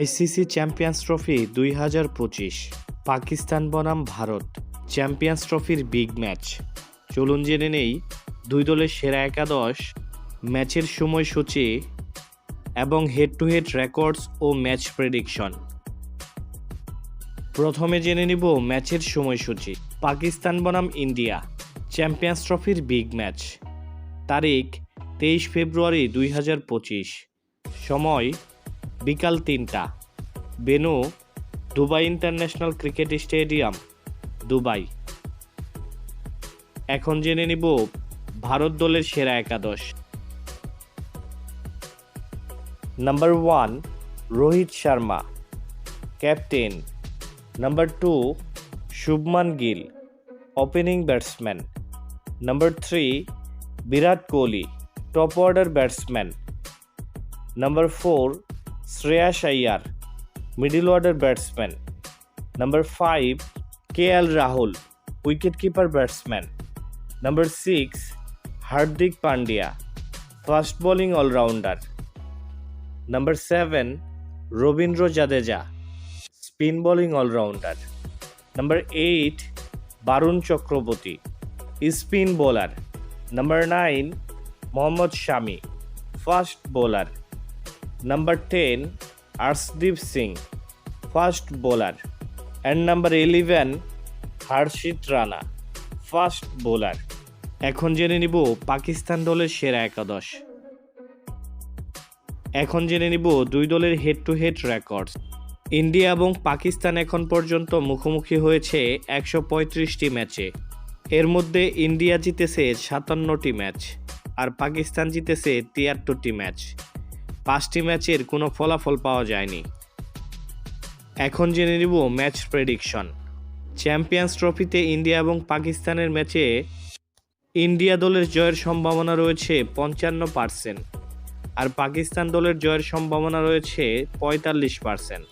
ICC champions trophy 2025 Pakistan বনাম Bharat champions ট্রফির big match. চলুন জেনে নেই দুই দলের সেরা একাদশ, ম্যাচের সময়সূচি এবং হেড টু হেড রেকর্ডস ও ম্যাচ প্রেডিকশন। প্রথমে জেনে নিব ম্যাচের সময়সূচি। পাকিস্তান বনাম ইন্ডিয়া চ্যাম্পিয়ন্স ট্রফির বিগ ম্যাচ। তারিখ 23 ফেব্রুয়ারি 2025। সময় বিকাল 3টা। Venue Dubai international cricket stadium, Dubai. এখন জেনে নিব ভারত দলের সেরা একাদশ। Number 1 Rohit Sharma, captain. Number 2 Shubman Gill, opening batsman. Number 3 Virat Kohli, top order batsman. Number 4 Shreyas Iyer, middle order batsman. Number 5 KL Rahul, wicket keeper batsman. Number 6 Hardik Pandya, fast bowling allrounder. Number 7 Ravindra Jadeja, spin bowling allrounder. Number 8 Varun Chakravarthy, spin bowler. Number 9 Mohammed Shami, fast bowler. Number 10 Arshdeep Singh, fast bowler. And number 11 Harshit Rana, fast bowler. এখন জেনে নিব পাকিস্তান দলের সেরা একাদশ। এখন জেনে নিব দুই দলের head to head records. India এবং পাকিস্তান এখন পর্যন্ত মুখোমুখি হয়েছে 135টি ম্যাচে। এর মধ্যে ইন্ডিয়া জিতেছে 57টি ম্যাচ আর পাকিস্তান জিতেছে 73টি ম্যাচ। 5টি ম্যাচের কোনো ফলাফল পাওয়া যায়নি। এখন জেনে নিব ম্যাচ প্রেডিকশন। চ্যাম্পিয়ন্স ট্রফিতে ইন্ডিয়া এবং পাকিস্তানের ম্যাচে ইন্ডিয়া দলের জয়ের সম্ভাবনা রয়েছে 55% আর পাকিস্তান দলের জয়ের সম্ভাবনা রয়েছে 45%।